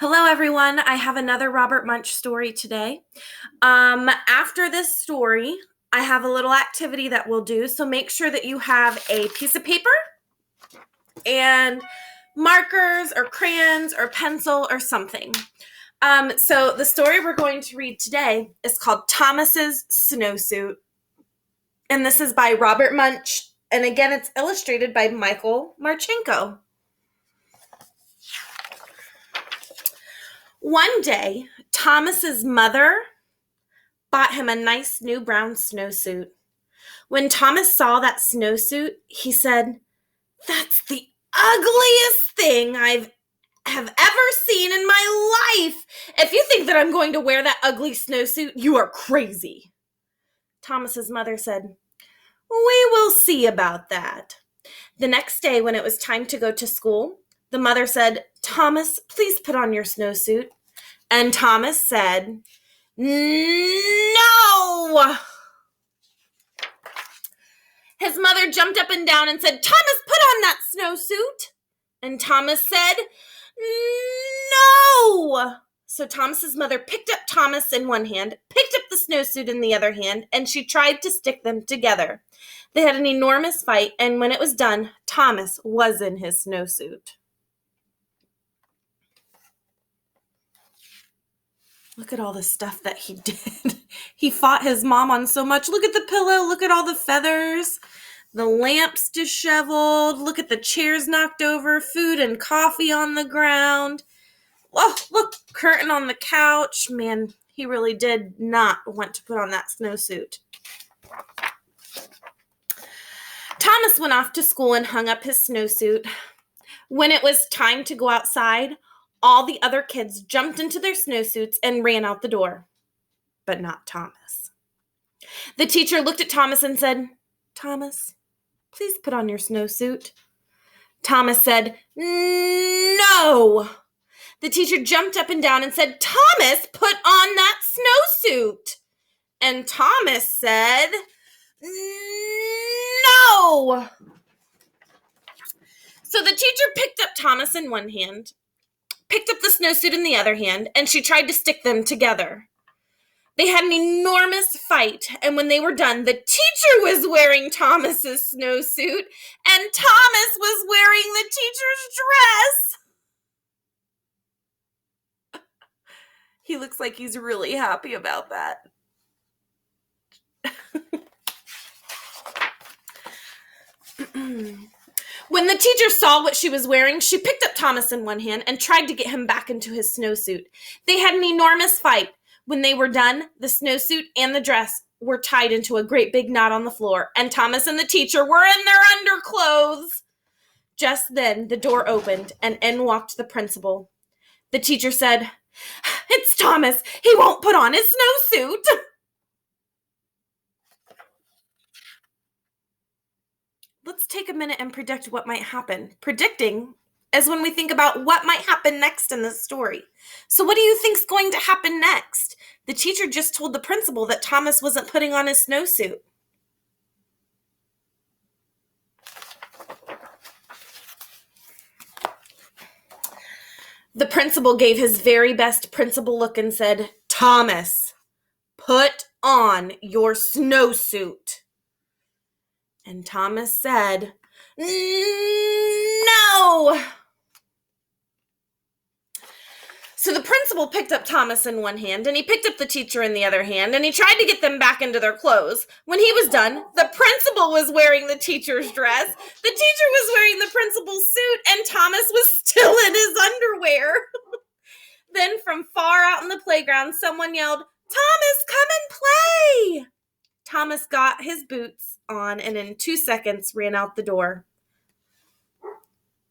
Hello, everyone. I have another Robert Munsch story today. After this story, I have a little activity that we'll do. So make sure that you have a piece of paper and markers or crayons or pencil or something. So the story we're going to read today is called Thomas's Snowsuit. And this is by Robert Munsch. And again, it's illustrated by Michael Marchenko. One day, Thomas's mother bought him a nice new brown snowsuit. When Thomas saw that snowsuit, he said, "That's the ugliest thing I have ever seen in my life. If you think that I'm going to wear that ugly snowsuit, you are crazy." Thomas's mother said, "We will see about that." The next day, when it was time to go to school, the mother said, "Thomas, please put on your snowsuit." And Thomas said, "No!" His mother jumped up and down and said, "Thomas, put on that snowsuit." And Thomas said, "No!" So Thomas's mother picked up Thomas in one hand, picked up the snowsuit in the other hand, and she tried to stick them together. They had an enormous fight, and when it was done, Thomas was in his snowsuit. Look at all the stuff that he did. He fought his mom on so much. Look at the pillow. Look at all the feathers. The lamps disheveled. Look at the chairs knocked over. Food and coffee on the ground. Oh, look, curtain on the couch. Man, he really did not want to put on that snowsuit. Thomas went off to school and hung up his snowsuit. When it was time to go outside, all the other kids jumped into their snowsuits and ran out the door, but not Thomas. The teacher looked at Thomas and said, "Thomas, please put on your snowsuit." Thomas said, "No." The teacher jumped up and down and said, "Thomas, put on that snowsuit." And Thomas said, "No." So the teacher picked up Thomas in one hand, picked up the snowsuit in the other hand, and she tried to stick them together. They had an enormous fight, and when they were done, the teacher was wearing Thomas's snowsuit, and Thomas was wearing the teacher's dress. He looks like he's really happy about that. When the teacher saw what she was wearing, she picked up Thomas in one hand and tried to get him back into his snowsuit. They had an enormous fight. When they were done, the snowsuit and the dress were tied into a great big knot on the floor, and Thomas and the teacher were in their underclothes. Just then, the door opened, and in walked the principal. The teacher said, "It's Thomas. He won't put on his snowsuit." Let's take a minute and predict what might happen. Predicting is when we think about what might happen next in this story. So what do you think's going to happen next? The teacher just told the principal that Thomas wasn't putting on his snowsuit. The principal gave his very best principal look and said, "Thomas, put on your snowsuit." And Thomas said, "No." So the principal picked up Thomas in one hand, and he picked up the teacher in the other hand, and he tried to get them back into their clothes. When he was done, the principal was wearing the teacher's dress, the teacher was wearing the principal's suit, and Thomas was still in his underwear. Then from far out in the playground, someone yelled, "Thomas, come and play!" Thomas got his boots on and in 2 seconds ran out the door.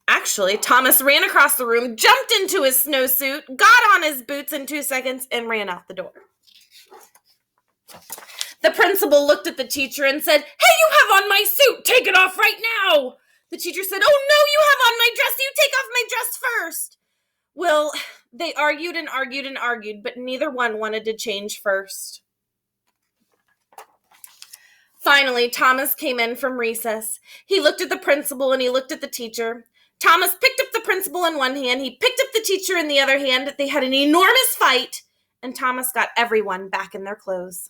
Actually, Thomas ran across the room, jumped into his snowsuit, got on his boots in 2 seconds, and ran out the door. The principal looked at the teacher and said, "Hey, you have on my suit. Take it off right now." The teacher said, "Oh, no, you have on my dress. You take off my dress first." Well, they argued and argued and argued, but neither one wanted to change first. Finally, Thomas came in from recess. He looked at the principal and he looked at the teacher. Thomas picked up the principal in one hand. He picked up the teacher in the other hand. They had an enormous fight, and Thomas got everyone back in their clothes.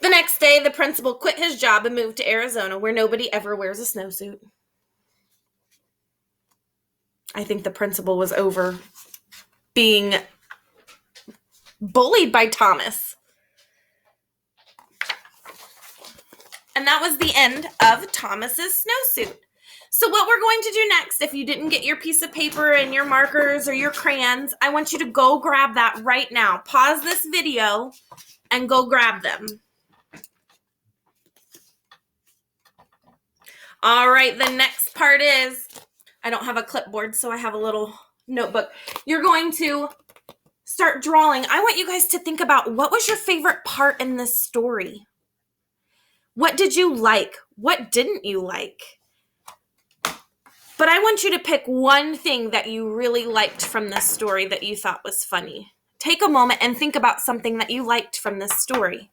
The next day, the principal quit his job and moved to Arizona, where nobody ever wears a snowsuit. I think the principal was over being bullied by Thomas. And that was the end of Thomas's snowsuit. So what we're going to do next, if you didn't get your piece of paper and your markers or your crayons, I want you to go grab that right now. Pause this video and go grab them. All right, the next part is, I don't have a clipboard, so I have a little notebook. You're going to start drawing. I want you guys to think about, what was your favorite part in this story? What did you like? What didn't you like? But I want you to pick one thing that you really liked from this story that you thought was funny. Take a moment and think about something that you liked from this story.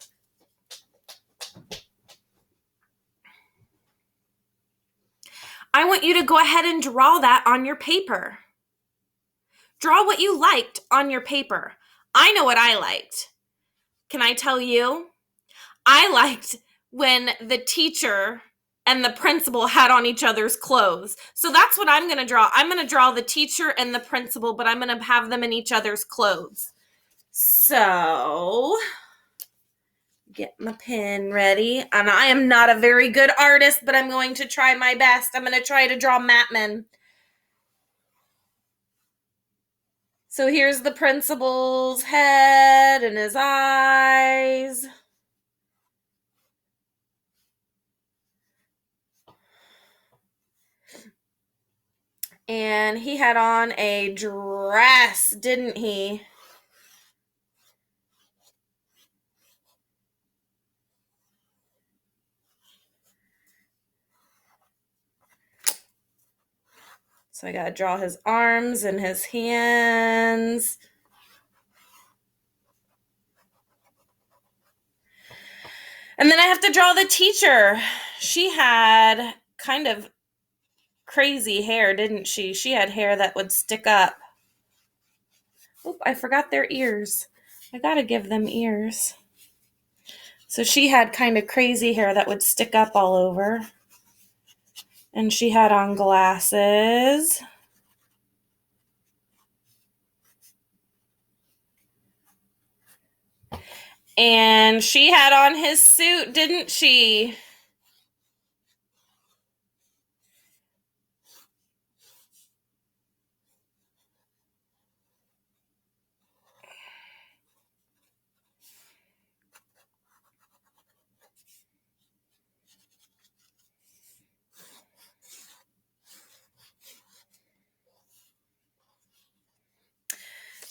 I want you to go ahead and draw that on your paper. Draw what you liked on your paper. I know what I liked. Can I tell you? I liked when the teacher and the principal had on each other's clothes. So that's what I'm going to draw. I'm going to draw the teacher and the principal, but I'm going to have them in each other's clothes. So, get my pen ready. And I am not a very good artist, but I'm going to try my best. I'm going to try to draw Matman. So here's the principal's head and his eyes. And he had on a dress, didn't he? So I got to draw his arms and his hands. And then I have to draw the teacher. She had kind of crazy hair, didn't she? She had hair that would stick up. Oop, I forgot their ears. I got to give them ears. So she had kind of crazy hair that would stick up all over. And she had on glasses. And she had on his suit, didn't she?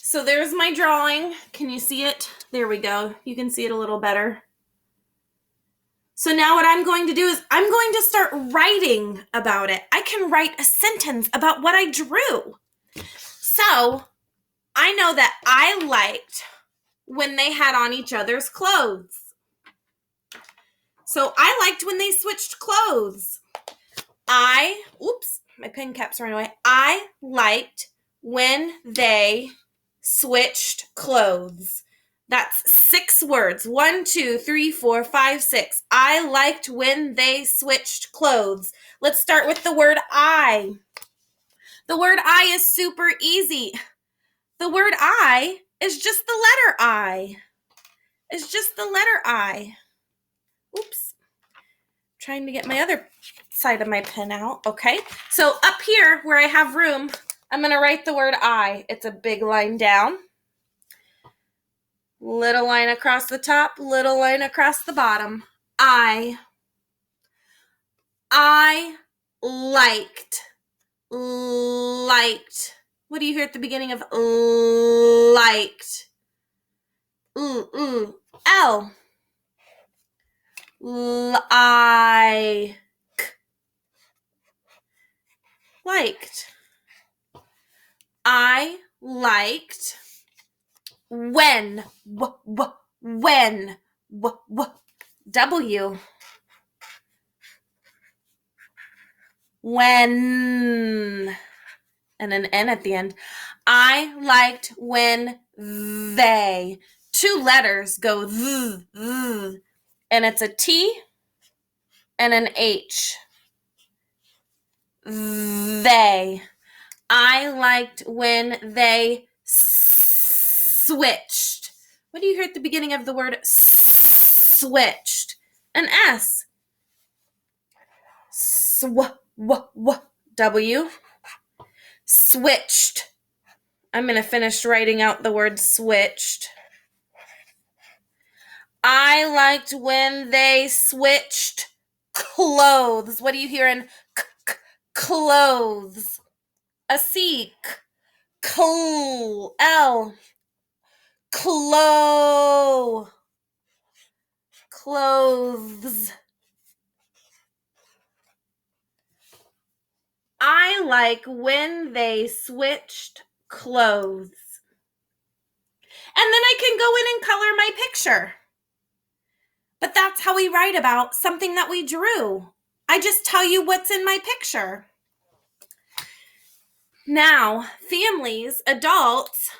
So there's my drawing. Can you see it? There we go. You can see it a little better. So now what I'm going to do is I'm going to start writing about it. I can write a sentence about what I drew. So I know that I liked when they had on each other's clothes. So I liked when they switched clothes. Oops, my pen cap's running away. I liked when they switched clothes. That's 6 words. 1, 2, 3, 4, 5, 6. I liked when they switched clothes. Let's start with the word I. The word I is super easy. The word I is just the letter I. It's just the letter I. Oops. Trying to get my other side of my pen out. Okay. So up here where I have room, I'm going to write the word I. It's a big line down. Little line across the top, little line across the bottom. I liked. What do you hear at the beginning of liked? L. Liked. I liked when. When. W. when, and an N at the end. I liked when they, 2 letters go th, and it's a T and an H. They. I liked when they switched. What do you hear at the beginning of the word switched? An S. W. Switched. I'm going to finish writing out the word switched. I liked when they switched clothes. What do you hear in clothes? A C. L. Clothes. I like when they switched clothes. And then I can go in and color my picture. But that's how we write about something that we drew. I just tell you what's in my picture. Now, families, adults,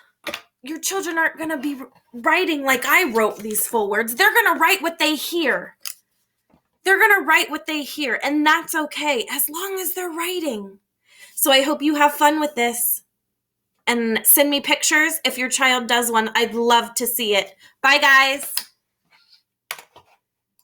your children aren't going to be writing like I wrote these full words. They're going to write what they hear. They're going to write what they hear, and that's okay as long as they're writing. So I hope you have fun with this. And send me pictures if your child does one. I'd love to see it. Bye, guys.